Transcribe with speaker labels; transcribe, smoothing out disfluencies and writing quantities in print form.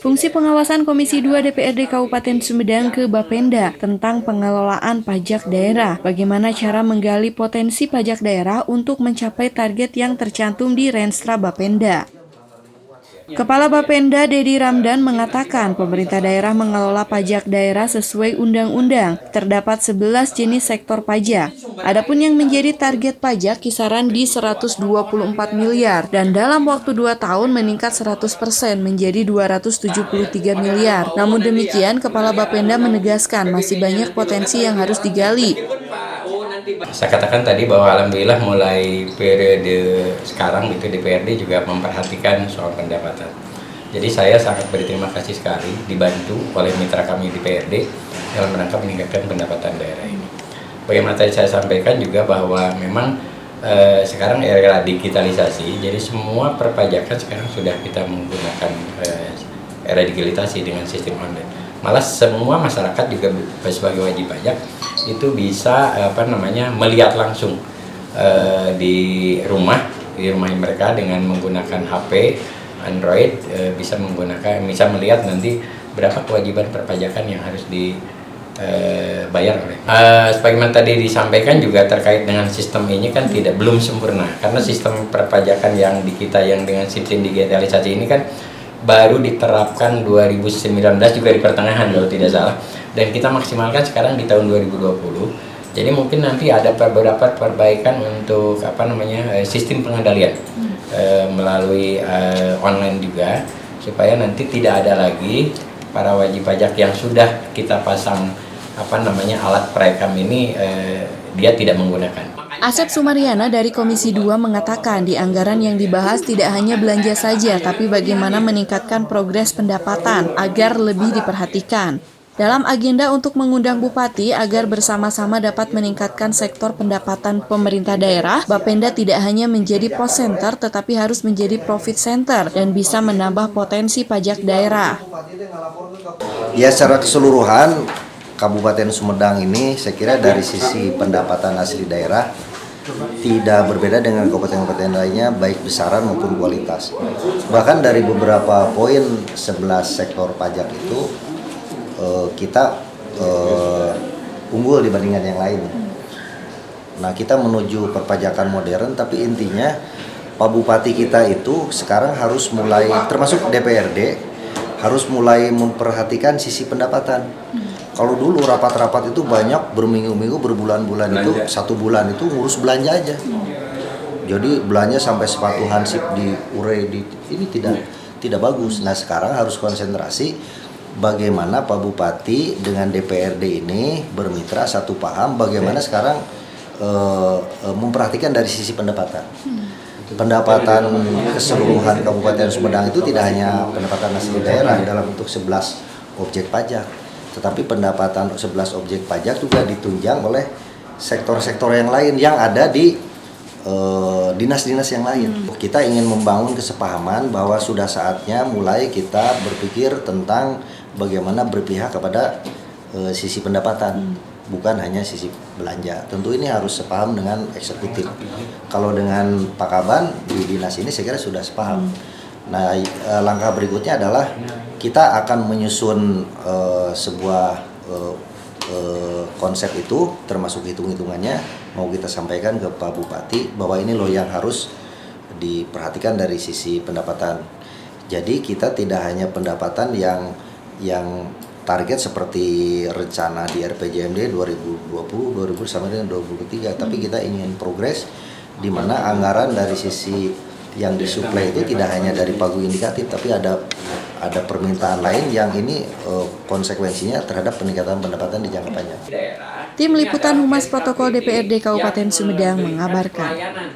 Speaker 1: Fungsi pengawasan Komisi 2 DPRD Kabupaten Sumedang ke Bapenda tentang pengelolaan pajak daerah. Bagaimana cara menggali potensi pajak daerah untuk mencapai target yang tercantum di Renstra Bapenda. Kepala Bapenda Dedi Ramdan mengatakan pemerintah daerah mengelola pajak daerah sesuai undang-undang. Terdapat 11 jenis sektor pajak. Adapun yang menjadi target pajak kisaran di 124 miliar dan dalam waktu 2 tahun meningkat 100% menjadi 273 miliar. Namun demikian, Kepala Bapenda menegaskan masih banyak potensi yang harus digali.
Speaker 2: Saya katakan tadi bahwa alhamdulillah mulai periode sekarang itu DPRD juga memperhatikan soal pendapatan. Jadi saya sangat berterima kasih sekali dibantu oleh mitra kami DPRD dalam rangka meningkatkan pendapatan daerah ini. Bagaimana tadi saya sampaikan juga bahwa memang sekarang era digitalisasi, jadi semua perpajakan sekarang sudah kita menggunakan era digitalisasi dengan sistem online. Malah semua masyarakat juga sebagai wajib pajak itu bisa melihat langsung di rumah mereka dengan menggunakan HP Android, bisa melihat nanti berapa kewajiban perpajakan yang harus dibayar oleh. Sebagaimana tadi disampaikan juga terkait dengan sistem ini kan belum sempurna karena sistem perpajakan yang di kita yang dengan sistem digitalisasi ini kan baru diterapkan 2019 juga di pertengahan kalau tidak salah, dan kita maksimalkan sekarang di tahun 2020. Jadi mungkin nanti ada beberapa perbaikan untuk sistem pengendalian melalui online juga, supaya nanti tidak ada lagi para wajib pajak yang sudah kita pasang alat perekam ini dia tidak menggunakan.
Speaker 1: Asep Sumaryana dari Komisi 2 mengatakan di anggaran yang dibahas tidak hanya belanja saja, tapi bagaimana meningkatkan progres pendapatan agar lebih diperhatikan. Dalam agenda untuk mengundang Bupati agar bersama-sama dapat meningkatkan sektor pendapatan pemerintah daerah, Bapenda tidak hanya menjadi cost center tetapi harus menjadi profit center dan bisa menambah potensi pajak daerah.
Speaker 3: Ya, secara keseluruhan Kabupaten Sumedang ini saya kira dari sisi pendapatan asli daerah tidak berbeda dengan kabupaten-kabupaten lainnya, baik besaran maupun kualitas. Bahkan dari beberapa poin 11 sektor pajak itu kita unggul dibandingkan yang lain. Nah, kita menuju perpajakan modern, tapi intinya Pak Bupati kita itu sekarang harus mulai, termasuk DPRD, harus mulai memperhatikan sisi pendapatan. Kalau dulu rapat-rapat itu banyak berminggu-minggu, berbulan-bulan itu, 1 bulan itu ngurus belanja aja. Jadi belanja sampai sepatu hansip di ure ini tidak bagus. Nah, sekarang harus konsentrasi bagaimana Pak Bupati dengan DPRD ini bermitra satu paham bagaimana sekarang memperhatikan dari sisi pendapatan. Pendapatan keseluruhan Kabupaten Sumedang itu tidak hanya pendapatan asli daerah dalam bentuk 11 objek pajak, tetapi pendapatan 11 objek pajak juga ditunjang oleh sektor-sektor yang lain yang ada di dinas-dinas yang lain. Kita ingin membangun kesepahaman bahwa sudah saatnya mulai kita berpikir tentang bagaimana berpihak kepada sisi pendapatan, bukan hanya sisi belanja. Tentu ini harus sepaham dengan eksekutif. Kalau dengan Pak Kaban di dinas ini saya kira sudah sepaham. Nah, langkah berikutnya adalah kita akan menyusun sebuah konsep itu, termasuk hitung-hitungannya, mau kita sampaikan ke Pak Bupati bahwa ini loh yang harus diperhatikan dari sisi pendapatan. Jadi kita tidak hanya pendapatan yang target seperti rencana di RPJMD 2020 sampai dengan 2023, tapi kita ingin progres di mana anggaran dari sisi yang disuplai itu tidak hanya dari pagu indikatif, tapi ada permintaan lain yang ini konsekuensinya terhadap peningkatan pendapatan di jangka panjang.
Speaker 1: Tim Liputan Humas Protokol DPRD Kabupaten Sumedang mengabarkan.